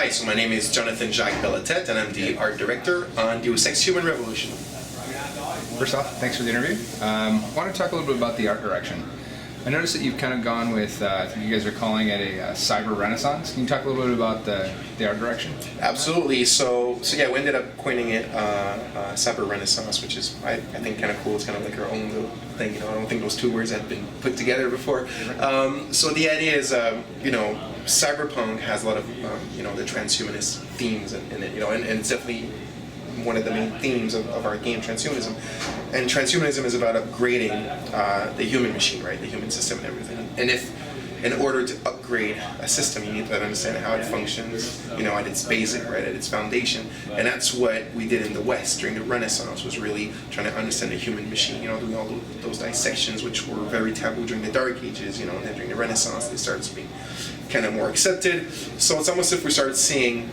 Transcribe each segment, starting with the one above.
Hi, so my name is Jonathan Jacques-Belletête, and I'm the art director on Deus Ex Human Revolution. First off, thanks for the interview. I want to talk a little bit about the art direction. I noticed that you've kind of gone with, I think you guys are calling it a cyber renaissance. Can you talk a little bit about the art direction? Absolutely. So yeah, we ended up coining it cyber renaissance, which is I think kind of cool. It's kind of like our own little thing. I don't think those two words had been put together before. So the idea is, Cyberpunk has a lot of the transhumanist themes in it. And it's definitely one of the main themes of our game, transhumanism. And transhumanism is about upgrading the human machine, right? The human system and everything. And if, in order to upgrade a system, you need to understand how it functions, at its basic, right, at its foundation. And that's what we did in the West during the Renaissance, was really trying to understand the human machine, doing all those dissections, which were very taboo during the Dark Ages, and then during the Renaissance, they started to be kind of more accepted. So it's almost as if we started seeing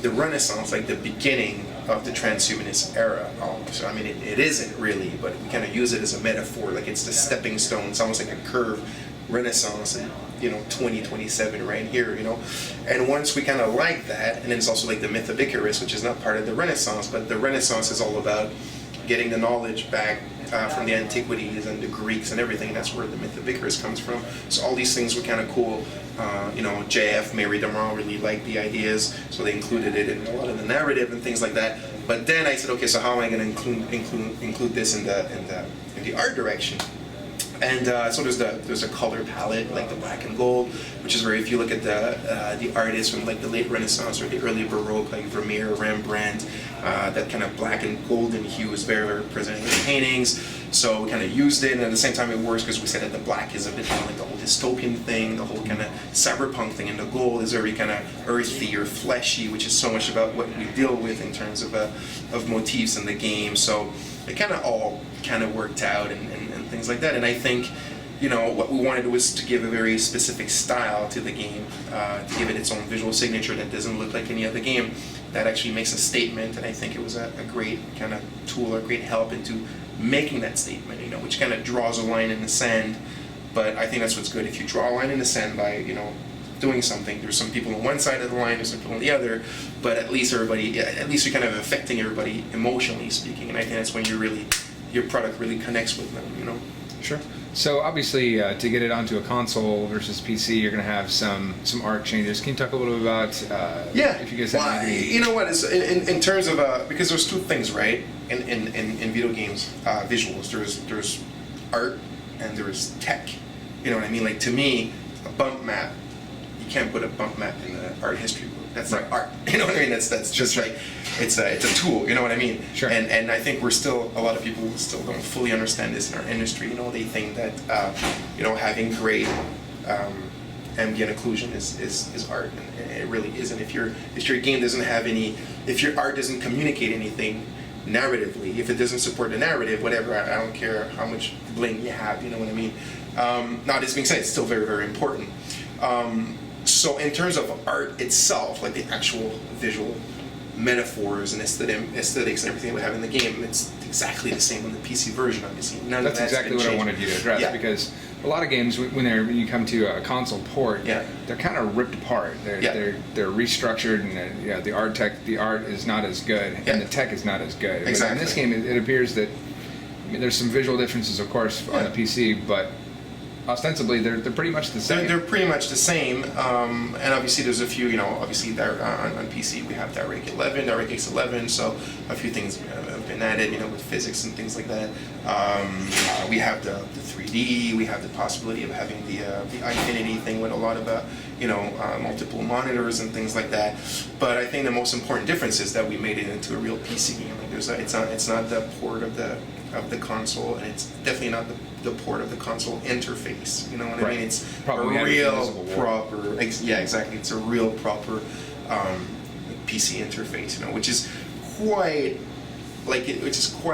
the Renaissance, like the beginning of the transhumanist era. So I mean, it isn't really, but we kind of use it as a metaphor, like it's the stepping stone. It's almost like a curve Renaissance, and 2027 right here, And once we kind of like that, and then it's also like the myth of Icarus, which is not part of the Renaissance, but the Renaissance is all about getting the knowledge back from the antiquities and the Greeks and everything. That's where the myth of Icarus comes from. So all these things were kind of cool. JF, Mary Demorand really liked the ideas, so they included it in a lot of the narrative and things like that. But then I said, okay, so how am I going to include this in the art direction? And so there's a color palette, like the black and gold, which is where, if you look at the artists from like the late Renaissance or the early Baroque, like Vermeer, Rembrandt, that kind of black and golden hue is very present in the paintings. So we kind of used it, and at the same time it works because we said that the black is a bit like the whole dystopian thing, the whole kind of cyberpunk thing, and the gold is very kind of earthy or fleshy, which is so much about what we deal with in terms of motifs in the game. So it kind of all kind of worked out and things like that. And I think, what we wanted was to give a very specific style to the game, to give it its own visual signature that doesn't look like any other game, that actually makes a statement. And I think it was a great kind of tool, or great help into making that statement, which kind of draws a line in the sand. But I think that's what's good. If you draw a line in the sand by, doing something, there's some people on one side of the line, there's some people on the other, but at least you're kind of affecting everybody emotionally speaking. And I think that's when your product really connects with them, Sure. So obviously, to get it onto a console versus PC, you're going to have some art changes. Can you talk a little bit about if you guys have any? You know what? It's, in terms of because there's two things, right? In video games, visuals. There's art and there's tech. You know what I mean? Like, to me, a bump map, you can't put a bump map in the art history book. That's not art. You know what I mean? That's just like, it's a tool. You know what I mean? Sure. And I think a lot of people still don't fully understand this in our industry. They think that having great ambient occlusion is art, and it really isn't. If your game doesn't have if your art doesn't communicate anything narratively, if it doesn't support the narrative, whatever, I don't care how much bling you have. You know what I mean? Now, this being said, it's still very, very important. So in terms of art itself, like the actual visual metaphors and aesthetics and everything we have in the game, it's exactly the same on the PC version, obviously. That's exactly what I wanted you to address, because a lot of games, when you come to a console port, they're kind of ripped apart. They're restructured, and the art is not as good, and the tech is not as good. Exactly. But in this game, it appears that there's some visual differences, of course, on the PC, but ostensibly they're pretty much the same. They're pretty much the same, and obviously there's a few, obviously on PC we have DirectX 11, so a few things have been added, with physics and things like that. We have the 3D, we have the possibility of having the Infinity thing with a lot of multiple monitors and things like that. But I think the most important difference is that we made it into a real PC game. Like it's not the port of the console, and it's definitely not the port of the console interface. You know what I mean? It's probably a real proper. Exactly. It's a real proper PC interface. Which is quite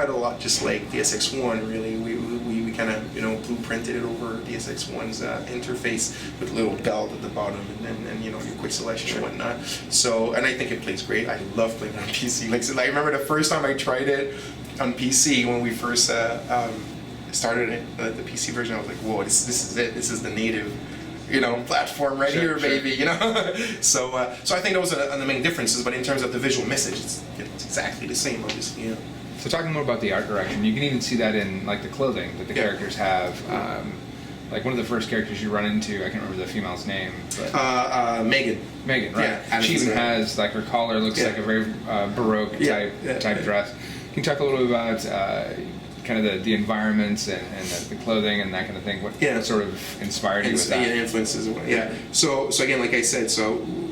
a lot, just like Deus Ex 1. Really, we kind of blueprinted it over Deus Ex 1's interface with a little belt at the bottom, and your quick selection and whatnot. So, and I think it plays great. I love playing on PC. Like I remember the first time I tried it on PC when we first started it, the PC version. I was like, whoa, this is it. This is the native platform right here, Sure. baby, So I think those are the main differences, but in terms of the visual message, it's exactly the same, obviously, So talking more about the art direction, you can even see that in like the clothing that the characters have. Like one of the first characters you run into, I can't remember the female's name, but Megan. Megan, right? Yeah, she even has like her collar looks like a very Baroque type dress. Can you talk a little bit about kind of the environments and the clothing and that kind of thing? What sort of inspired you with that? Yeah, influences. Yeah. So again, like I said,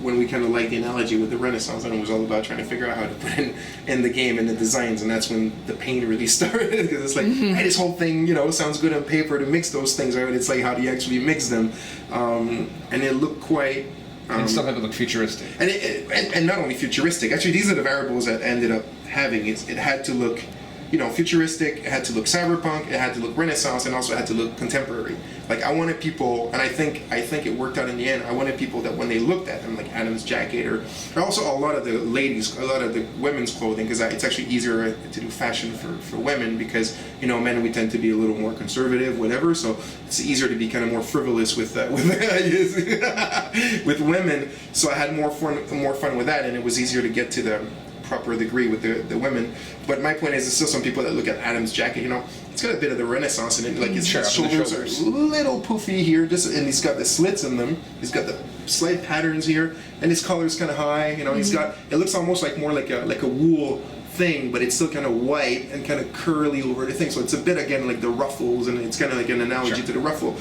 when we kind of like the analogy with the Renaissance, it was all about trying to figure out how to put in the game and the designs, and that's when the pain really started, because it's like, hey, this whole thing, sounds good on paper to mix those things, right? It's like, how do you actually mix them? And it looked quite... and still have it look futuristic. And not only futuristic, actually these are the variables that ended up having it. It had to look futuristic, it had to look cyberpunk, it had to look Renaissance, and also it had to look contemporary. Like, I wanted people, and I think it worked out in the end, I wanted people that when they looked at them, like Adam's jacket, or also a lot of the ladies, a lot of the women's clothing, because it's actually easier to do fashion for women, because, men, we tend to be a little more conservative, whatever, so it's easier to be kind of more frivolous with with women, so I had more fun with that, and it was easier to get to the proper degree with the women. But my point is, there's still some people that look at Adam's jacket, it's got a bit of the Renaissance in it, like his shoulders are a little poofy here, and he's got the slits in them, he's got the slight patterns here, and his collar's kind of high, he's got, it looks almost like more like a wool thing, but it's still kind of white and kind of curly over the thing, so it's a bit, again, like the ruffles, and it's kind of like an analogy to the ruffle.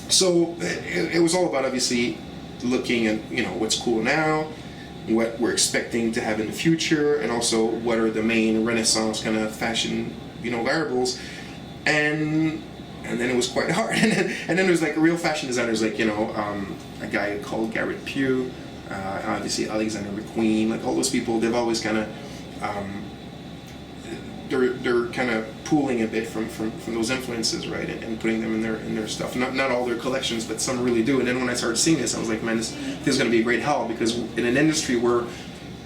So it was all about, obviously, looking at, what's cool now, what we're expecting to have in the future, and also what are the main Renaissance kind of fashion, variables, and then it was quite hard. And then there's like real fashion designers, like a guy called Garrett Pugh, obviously Alexander McQueen, like all those people. They've always kind of they're kind of pooling a bit from those influences, right, and putting them in their stuff. Not all their collections, but some really do. And then when I started seeing this, I was like, man, this is going to be a great help, because in an industry where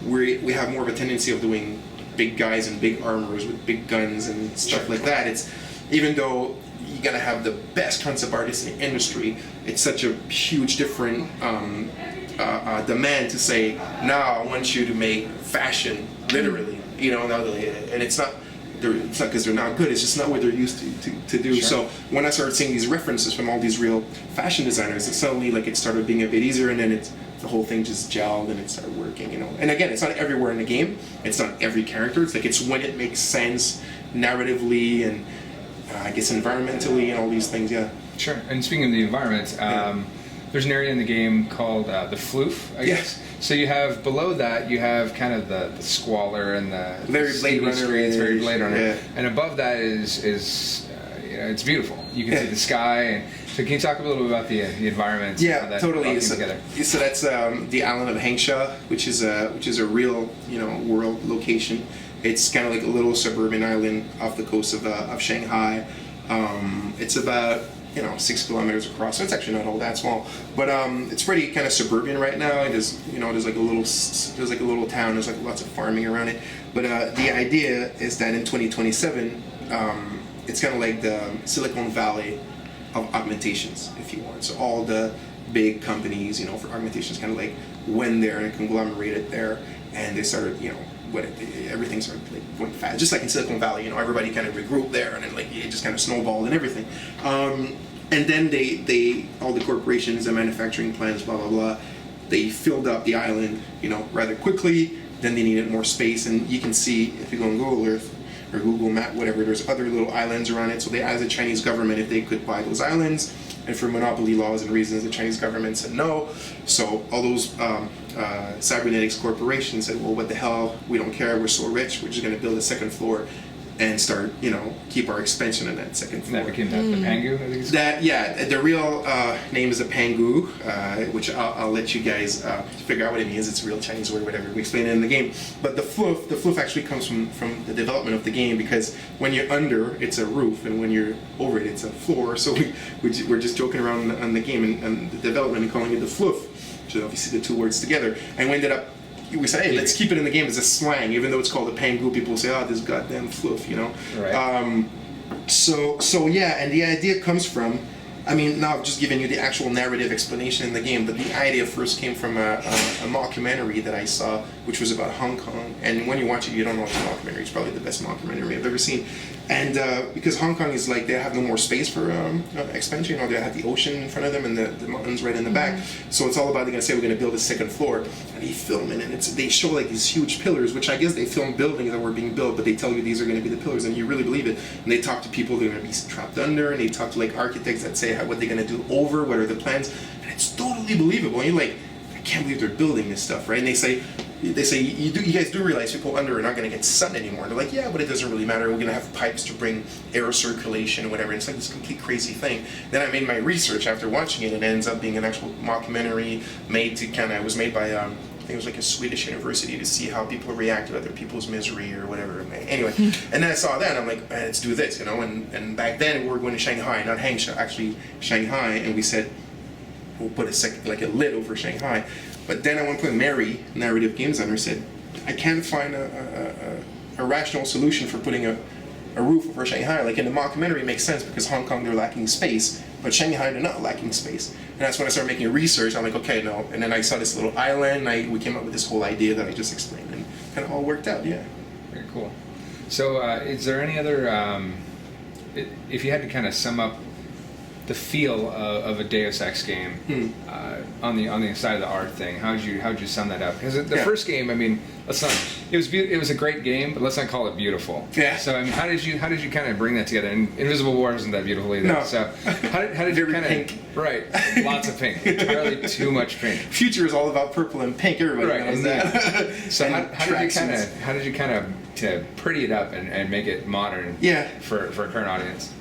we have more of a tendency of doing big guys and big armors with big guns and stuff like that, it's, even though you gotta have the best concept artists in the industry, it's such a huge different demand to say, now I want you to make fashion, literally, and it's not because they're not good, it's just not what they're used to do. Sure. So when I started seeing these references from all these real fashion designers, it suddenly, like, it started being a bit easier, and then the whole thing just gelled and it started working, And again, it's not everywhere in the game, it's not every character, it's like, it's when it makes sense narratively and I guess environmentally and all these things, yeah. Sure. And speaking of the environment, there's an area in the game called the Fluff, I guess. So you have, below that, you have kind of the squalor and the very Blade Runner streets, very Blade Runner. Yeah. And above that is it's beautiful. You can see the sky. And so can you talk a little bit about the environment? Yeah, that totally. Together? So that's the island of Hangsha, which is a real world location. It's kind of like a little suburban island off the coast of Shanghai. It's about 6 kilometers across, so it's actually not all that small, but it's pretty kind of suburban right now. There's like a little town. There's like lots of farming around it. But the idea is that in 2027, it's kind of like the Silicon Valley of augmentations, if you want. So all the big companies, for augmentations, kind of like went there and conglomerated there, and they started, everything started like going fast, just like in Silicon Valley. Everybody kind of regrouped there, and then like it just kind of snowballed and everything. And then they all the corporations and manufacturing plants, blah blah blah, they filled up the island, rather quickly. Then they needed more space, and you can see if you go on Google Earth or Google Map, whatever, there's other little islands around it. So they asked the Chinese government if they could buy those islands, and for monopoly laws and reasons, the Chinese government said no. So all those cybernetics corporations said, well, what the hell, we don't care, we're so rich, we're just going to build a second floor and start, keep our expansion on that second floor. And that became the Pangu, I think it's called? The real name is a Pangu, which I'll let you guys figure out what it means. It's a real Chinese word, whatever. We explain it in the game. But the fluff actually comes from the development of the game, because when you're under, it's a roof, and when you're over it, it's a floor. So we're just joking around on the game and the development and calling it the fluff. So obviously the two words together. And we ended up, we said, hey, let's keep it in the game as a slang, even though it's called a Pangu. People say, oh, this goddamn fluff, Right. So yeah, and the idea comes from I mean, now I've just given you the actual narrative explanation in the game, but the idea first came from a mockumentary that I saw, which was about Hong Kong. And when you watch it, you don't know it's a mockumentary. It's probably the best mockumentary I've ever seen. And because Hong Kong is like, they have no more space for expansion. You know, they have the ocean in front of them and the mountains right in the back. So it's all about, they're going to say, we're going to build a second floor. And they film it, and they show like these huge pillars, which I guess they film buildings that were being built, but they tell you these are going to be the pillars, and you really believe it. And they talk to people that are going to be trapped under, and they talk to like architects that say what they're going to do over, what are the plans, and it's totally believable. And you're like, I can't believe they're building this stuff, right? And they say you guys do realize people under are not going to get sun anymore. And they're like, yeah, but it doesn't really matter. We're going to have pipes to bring air circulation or whatever. And it's like this complete crazy thing. Then I made my research after watching it, and it ends up being an actual mockumentary it was made by I think it was like a Swedish university to see how people react to other people's misery or whatever. Anyway, and then I saw that, and I'm like, let's do this, you know. And back then we were going to Shanghai, not Hangzhou, actually Shanghai, and we said we'll put a lid over Shanghai. But then at one point, Mary, narrative game designer, said, I can't find a rational solution for putting a roof over Shanghai. Like in the mockumentary, it makes sense because Hong Kong, they're lacking space, but Shanghai, they're not lacking space. And that's when I started making research. I'm like, okay, no. And then I saw this little island, we came up with this whole idea that I just explained, and kind of all worked out, yeah. Very cool. So is there any other, if you had to kind of sum up the feel of a Deus Ex game on the side of the art thing, how'd you sum that up? Because the first game, I mean, it was a great game, but let's not call it beautiful. Yeah. So I mean, how did you kind of bring that together? And Invisible War isn't that beautiful either. No. So how did you kind of pink. Right, lots of pink, entirely too much pink. Future is all about purple and pink. Everybody knows that. So how did you kind of to pretty it up and make it modern? Yeah. For a current audience.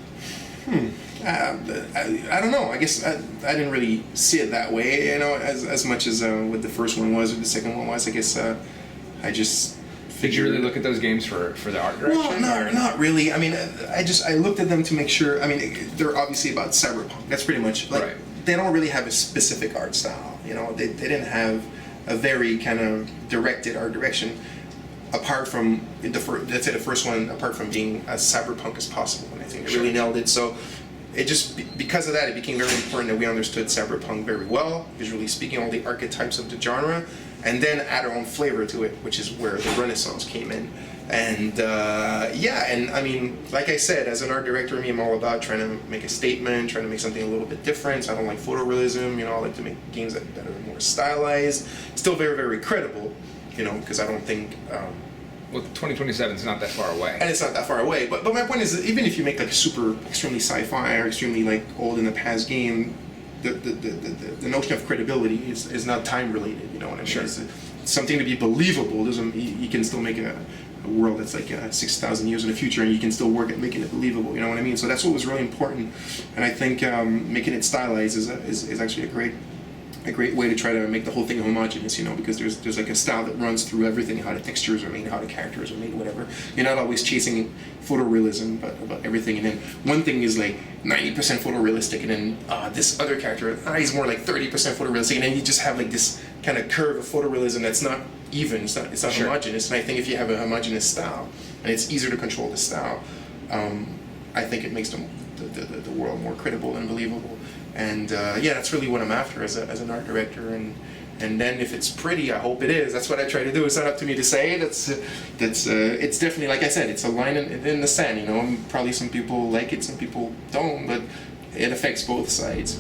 I don't know. I guess I didn't really see it that way, you know, as much as what the first one was or the second one was. I guess I just figured. Did you really look at those games for the art direction? Well, not really. I mean, I looked at them to make sure. I mean, they're obviously about cyberpunk. That's pretty much like right. They don't really have a specific art style. You know, they didn't have a very kind of directed art direction. Apart from the first one, apart from being as cyberpunk as possible, and I think they really nailed it. So it just because of that, it became very important that we understood cyberpunk very well, visually speaking, all the archetypes of the genre, and then add our own flavor to it, which is where the Renaissance came in. And and I mean, like I said, as an art director, I'm all about trying to make a statement, trying to make something a little bit different. So I don't like photorealism, you know. I like to make games that are more stylized, still very, very credible. You know, because I don't think. Well, 2027 is not that far away. And it's not that far away. But my point is that even if you make like a super extremely sci-fi or extremely like old in the past game, the notion of credibility is not time related. You know what I mean? Sure. It's something to be believable. You can still make a world that's like 6,000 years in the future, and you can still work at making it believable. You know what I mean? So that's what was really important. And I think making it stylized is actually a great way to try to make the whole thing homogeneous, you know, because there's like a style that runs through everything, how the textures are made, how the characters are made, whatever. You're not always chasing photorealism, but about everything. And then one thing is like 90% photorealistic, and then this other character, he's more like 30% photorealistic, and then you just have like this kind of curve of photorealism that's not even, it's not sure. homogeneous. And I think if you have a homogeneous style, and it's easier to control the style, I think it makes the world more credible and believable. And that's really what I'm after as an art director. And then if it's pretty, I hope it is. That's what I try to do. It's not up to me to say. It's definitely, like I said, it's a line in the sand. You know, probably some people like it, some people don't, but it affects both sides.